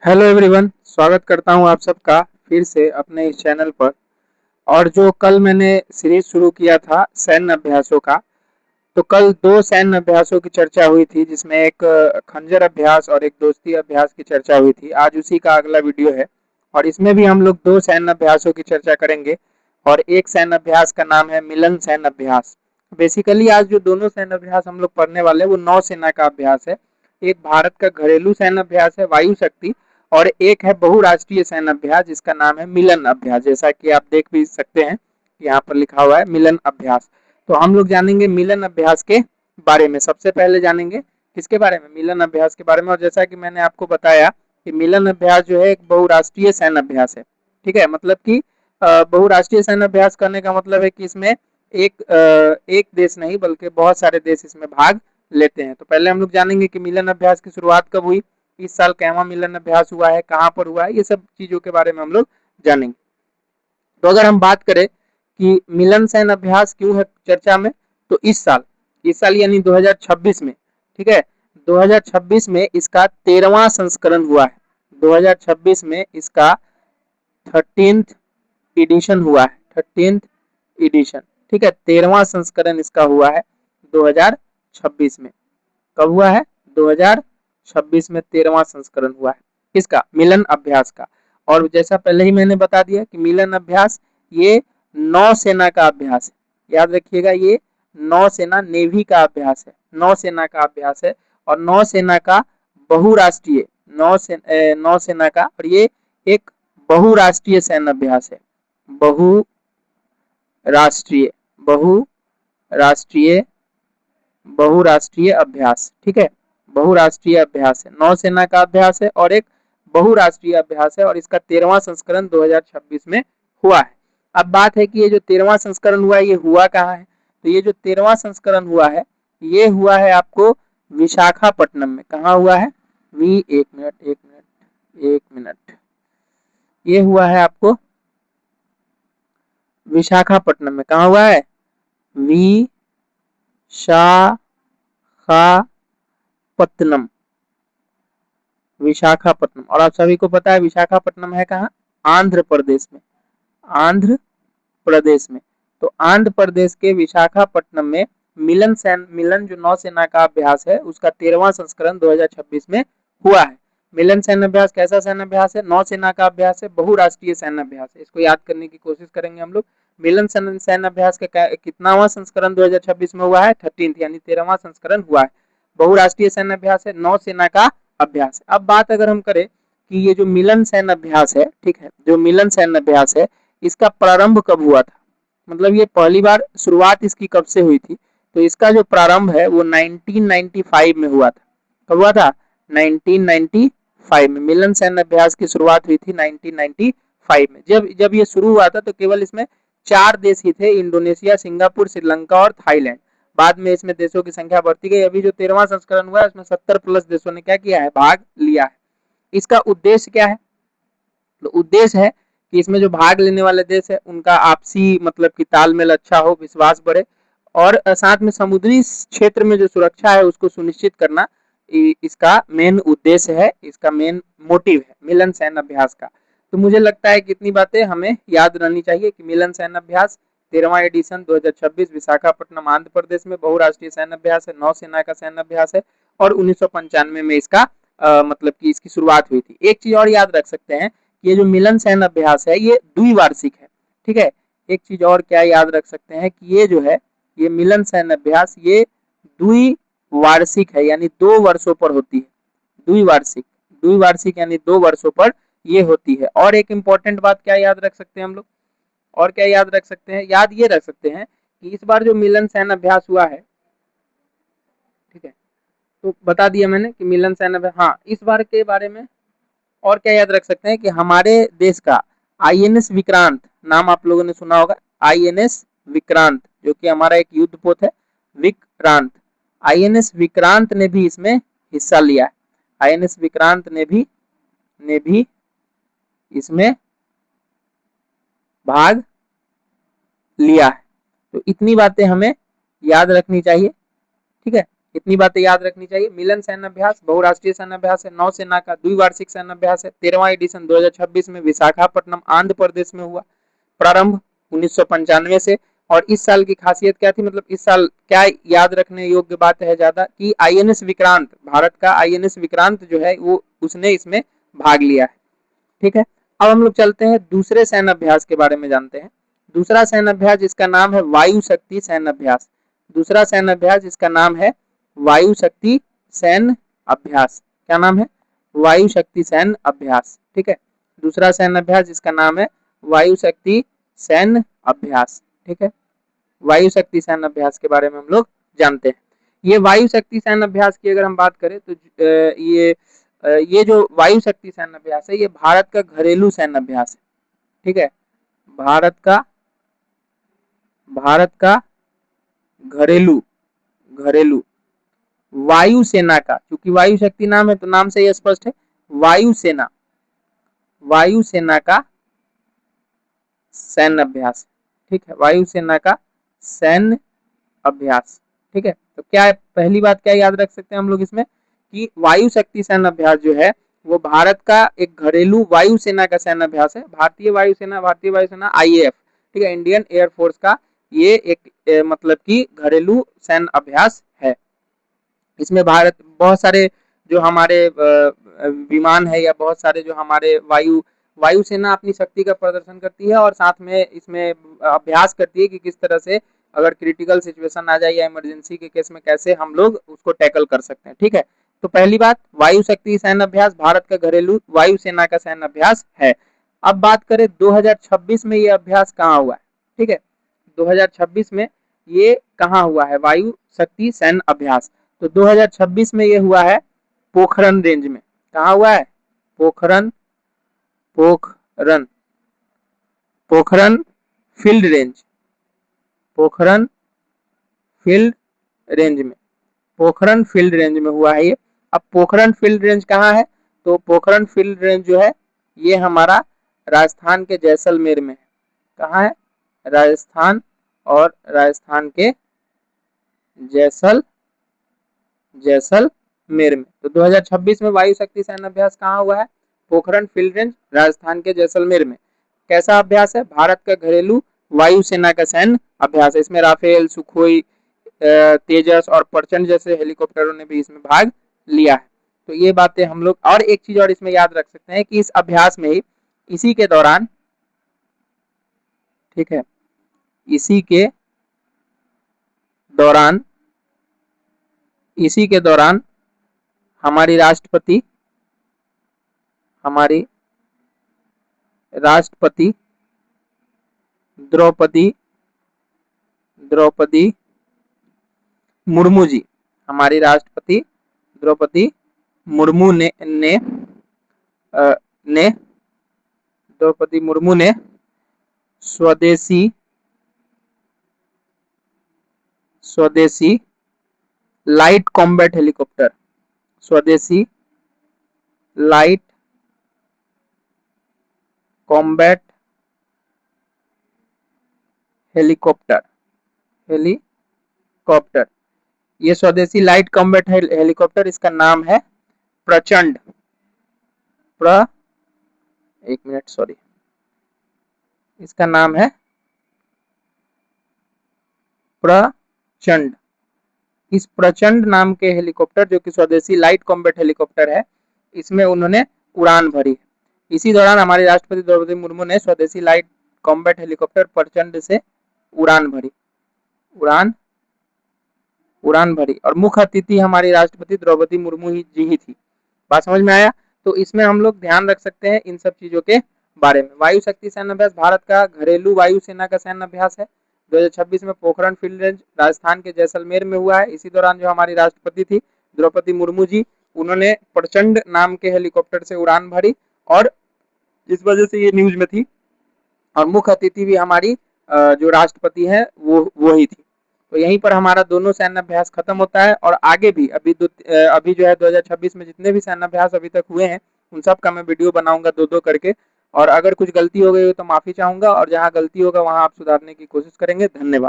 Hello everyone, स्वागत करता हूं आप सबका फिर से अपने इस चैनल पर। और जो कल मैंने सीरीज शुरू किया था सैन्य अभ्यासों का, तो कल दो सैन्य अभ्यासों की चर्चा हुई थी, जिसमें एक खंजर अभ्यास और एक दोस्ती अभ्यास की चर्चा हुई थी। आज उसी का अगला वीडियो है और इसमें भी हम लोग दो सैन्य अभ्यासों की चर्चा करेंगे। और एक सैन्य अभ्यास का नाम है मिलन सैन्य अभ्यास। बेसिकली आज जो दोनों सैन्य अभ्यास हम लोग पढ़ने वाले हैं वो नौसेना का अभ्यास है। एक भारत का घरेलू सैन्य अभ्यास है वायु शक्ति, और एक है बहुराष्ट्रीय सैन्य अभ्यास जिसका नाम है मिलन अभ्यास। जैसा कि आप देख भी सकते हैं, यहाँ पर लिखा हुआ है मिलन अभ्यास। तो हम लोग जानेंगे मिलन अभ्यास के बारे में। सबसे पहले जानेंगे किसके बारे में, मिलन अभ्यास के बारे में। और जैसा कि मैंने आपको बताया कि मिलन अभ्यास जो है एक बहुराष्ट्रीय सैन्य अभ्यास है। ठीक है, मतलब कि बहुराष्ट्रीय सैन्य अभ्यास करने का मतलब है कि इसमें एक देश नहीं बल्कि बहुत सारे देश इसमें भाग लेते हैं। तो पहले हम लोग जानेंगे कि मिलन अभ्यास की शुरुआत कब हुई, इस साल कैवा मिलन अभ्यास हुआ है, कहाँ पर हुआ है, ये सब चीजों के बारे में हम लोग जानेंगे। तो अगर हम बात करें कि मिलन सैन्य अभ्यास क्यों है चर्चा में, तो इस साल यानी 2026 में, ठीक है, 2026 में इसका 13वां संस्करण हुआ है। 2026 में इसका 13th एडिशन हुआ है, 13th एडिशन। ठीक है, 13वां संस्करण इसका हुआ है 2026 में। कब हुआ है? 2026 में 13वां संस्करण हुआ है किसका? मिलन अभ्यास का। और जैसा पहले ही मैंने बता दिया कि मिलन अभ्यास ये नौसेना का अभ्यास है। याद रखिएगा, ये नौसेना नेवी का अभ्यास है, नौसेना का अभ्यास है। और नौसेना का बहुराष्ट्रीय नौसेना का, और ये एक बहुराष्ट्रीय सैन्य अभ्यास है। बहुराष्ट्रीय बहुराष्ट्रीय बहुराष्ट्रीय अभ्यास। ठीक है, बहुराष्ट्रीय अभ्यास है, नौसेना का अभ्यास है और एक बहुराष्ट्रीय अभ्यास है। और इसका 13वां संस्करण 2026 में हुआ है। अब बात है कि ये जो 13वां संस्करण हुआ है ये हुआ कहाँ है। तो ये जो 13वां संस्करण हुआ है ये हुआ है आपको विशाखापट्टनम में। कहाँ हुआ है? एक मिनट, ये हुआ है आपको विशाखापट्टनम में। कहाँ हुआ है? विशाखापट्टनम, विशाखापट्टनम। और आप सभी को पता है विशाखापट्टनम है कहाँ? आंध्र प्रदेश में, आंध्र प्रदेश में। तो आंध्र प्रदेश के विशाखापट्टनम में मिलन जो नौसेना का अभ्यास है उसका 13वां संस्करण 2026 में हुआ है। मिलन सैन्य अभ्यास कैसा सैन्य अभ्यास है? नौसेना का अभ्यास है, बहुराष्ट्रीय सैन्य अभ्यास है। इसको याद करने की कोशिश करेंगे हम लोग। मिलन सैन्य अभ्यास का कितनावां संस्करण 2026 में हुआ है? 13th, यानी 13वां संस्करण हुआ है। बहुराष्ट्रीय सैन्य अभ्यास है, नौसेना का अभ्यास है। अब बात अगर हम करें कि ये जो मिलन सैन्य अभ्यास है, ठीक है, जो मिलन सैन्य अभ्यास है इसका प्रारंभ कब हुआ था, मतलब ये पहली बार शुरुआत इसकी कब से हुई थी। तो इसका जो प्रारंभ है वो 1995 में हुआ था। कब हुआ था? 1995 में मिलन सैन्य अभ्यास की शुरुआत हुई थी 1995 में। जब जब ये शुरू हुआ था तो केवल इसमें 4 देश ही थे, इंडोनेशिया, सिंगापुर, श्रीलंका और थाईलैंड। बाद में इसमें देशों की संख्या बढ़ती गई। अभी जो 13वां संस्करण हुआ है उसमें 70 प्लस देशों ने क्या किया है? भाग लिया है। इसका उद्देश्य क्या है? तो उद्देश्य है कि इसमें जो भाग लेने वाले देश है उनका आपसी मतलब कि तालमेल अच्छा हो, विश्वास बढ़े, और साथ में समुद्री क्षेत्र में जो सुरक्षा है उसको सुनिश्चित करना इसका मेन उद्देश्य है, इसका मेन मोटिव है मिलन सैन्य अभ्यास का। तो मुझे लगता है कि इतनी बातें हमें याद रहनी चाहिए कि मिलन सैन्य अभ्यास 13वां एडिशन 2026 विशाखापट्टनम आंध्र प्रदेश में बहुराष्ट्रीय सैन्य अभ्यास है, नौसेना का सैन्य अभ्यास है। और 1995 में इसका मतलब कि इसकी शुरुआत हुई थी। एक चीज और याद रख सकते हैं, ये जो मिलन सैन्य अभ्यास है ये द्विवार्षिक है। ठीक है, एक चीज और क्या याद रख सकते हैं कि ये जो है ये मिलन सैन्य अभ्यास ये द्विवार्षिक है, यानी 2 वर्षों पर होती है। द्विवार्षिक, द्विवार्षिक यानी 2 वर्षों पर ये होती है। और एक इंपॉर्टेंट बात क्या याद रख सकते हैं हम लोग, और क्या याद रख सकते हैं? याद ये रख सकते हैं कि इस बार जो मिलन सैन्य अभ्यास हुआ है, ठीक है, तो बता दिया मैंने कि मिलन सैन्य अभ्यास, हाँ, इस बार के बारे में और क्या याद रख सकते हैं कि हमारे देश का आईएनएस विक्रांत, नाम आप लोगों ने सुना होगा, आईएनएस विक्रांत, जो कि हमारा एक युद्ध पोत है विक्रांत। आईएनएस विक्रांत ने भी इसमें हिस्सा लिया है। आईएनएस विक्रांत ने भी इसमें भाग लिया है। तो इतनी बातें हमें याद रखनी चाहिए। ठीक है, कितनी बातें याद रखनी चाहिए? मिलन सैन्य अभ्यास बहुराष्ट्रीय सैन्य अभ्यास है, नौसेना का द्विवार्षिक सैन्य अभ्यास है, 13वां एडिशन 2026 में विशाखापट्टनम आंध्र प्रदेश में हुआ प्रारंभ 1995 से। और इस साल की खासियत क्या थी, मतलब इस साल क्या याद रखने योग्य बात है ज्यादा कि आईएनएस विक्रांत, भारत का आईएनएस विक्रांत जो है वो उसने इसमें भाग लिया है। ठीक है, अब हम लोग चलते हैं दूसरे सैन्य अभ्यास के बारे में जानते हैं। दूसरा सैन्य अभ्यास जिसका नाम है वायु शक्ति सैन्य अभ्यास। दूसरा सैन्य अभ्यास जिसका नाम है वायु शक्ति सैन्य अभ्यास। क्या नाम है? वायु शक्ति सैन्य अभ्यास। ठीक है, दूसरा सैन्य अभ्यास जिसका नाम है वायु शक्ति सैन्य अभ्यास। ठीक है, वायु शक्ति सैन्य अभ्यास के बारे में हम लोग जानते हैं। ये वायु शक्ति सैन्य अभ्यास की अगर हम बात करें तो ये जो वायु शक्ति सैन्य अभ्यास है ये भारत का घरेलू सैन्य अभ्यास है। ठीक है, भारत का घरेलू घरेलू वायुसेना का, क्योंकि वायु शक्ति नाम है तो नाम से ये स्पष्ट है, वायुसेना का सैन्य अभ्यास। ठीक है, वायुसेना का सैन्य अभ्यास। ठीक है, तो क्या पहली बात क्या याद रख सकते हैं हम लोग इसमें कि वायु शक्ति सैन्य अभ्यास जो है वो भारत का एक घरेलू वायुसेना का सैन्य अभ्यास है। भारतीय वायुसेना आईएएफ, ठीक है, इंडियन एयरफोर्स का ये एक मतलब कि घरेलू सैन्य अभ्यास है। इसमें भारत बहुत सारे जो हमारे विमान है या बहुत सारे जो हमारे वायुसेना अपनी शक्ति का प्रदर्शन करती है और साथ में इसमें अभ्यास करती है कि किस तरह से अगर क्रिटिकल सिचुएशन आ जाए या इमरजेंसी के केस में कैसे हम लोग उसको टैकल कर सकते हैं। ठीक है, तो पहली बात वायु शक्ति सैन्य अभ्यास भारत का घरेलू वायुसेना का सैन्य अभ्यास है। अब बात करें 2026 में ये अभ्यास कहाँ हुआ है। ठीक है, 2026 में ये कहाँ हुआ है वायु शक्ति सैन्य अभ्यास? तो 2026 में ये हुआ है पोखरन रेंज में। कहाँ हुआ है? Pokhran field range, Pokhran field range में, पोखरन फील्ड रेंज में हुआ है ये। अब पोखरन फील्ड रेंज कहाँ है? तो पोखरन फील्ड रेंज जो है ये हमारा राजस्थान के जैसलमेर में है। कहाँ है? राजस्थान, और राजस्थान के जैसलमेर में। तो 2026 में वायु शक्ति सैन्य अभ्यास कहाँ हुआ है? पोखरन फील्ड रेंज, राजस्थान के जैसलमेर में। कैसा अभ्यास है? भारत का घरेलू वायुसेना का सैन्य अभ्यास है। इसमें राफेल, सुखोई, तेजस और प्रचंड जैसे हेलीकॉप्टरों ने भी इसमें भाग लिया है। तो ये बातें हम लोग, और एक चीज और इसमें याद रख सकते हैं कि इस अभ्यास में ही इसी के दौरान, ठीक है, इसी के दौरान हमारी राष्ट्रपति द्रौपदी मुर्मू जी, हमारी राष्ट्रपति द्रौपदी मुर्मू ने स्वदेशी लाइट कॉम्बैट हेलीकॉप्टर, स्वदेशी लाइट कॉम्बैट हेलीकॉप्टर, ये स्वदेशी लाइट कॉम्बैट हेलीकॉप्टर, इसका नाम है प्रचंड, इसका नाम है प्रचंड। इस प्रचंड नाम के हेलीकॉप्टर जो कि स्वदेशी लाइट कॉम्बैट हेलीकॉप्टर है, इसमें उन्होंने उड़ान भरी। इसी दौरान हमारे राष्ट्रपति द्रौपदी मुर्मू ने स्वदेशी लाइट कॉम्बैट हेलीकॉप्टर प्रचंड से उड़ान भरी और मुख्य अतिथि हमारी राष्ट्रपति द्रौपदी मुर्मू जी ही थी। बात समझ में आया? तो इसमें हम लोग ध्यान रख सकते हैं इन सब चीजों के बारे में। वायु शक्ति सैन्य अभ्यास भारत का घरेलू वायुसेना का सैन्य अभ्यास है। 2026 में पोखरण फील्ड रेंज राजस्थान के जैसलमेर में हुआ है। इसी दौरान जो हमारी राष्ट्रपति थी द्रौपदी मुर्मू जी, उन्होंने प्रचंड नाम के हेलीकॉप्टर से उड़ान भरी और इस वजह से ये न्यूज में थी। और मुख्य अतिथि भी हमारी जो राष्ट्रपति है वो ही थी। तो यहीं पर हमारा दोनों सैन्य अभ्यास खत्म होता है और आगे भी अभी जो है 2026 में जितने भी सैन्य अभ्यास अभी तक हुए हैं उन सब का मैं वीडियो बनाऊंगा 2-2 करके। और अगर कुछ गलती हो गई हो तो माफी चाहूंगा और जहां गलती होगा वहां आप सुधारने की कोशिश करेंगे। धन्यवाद।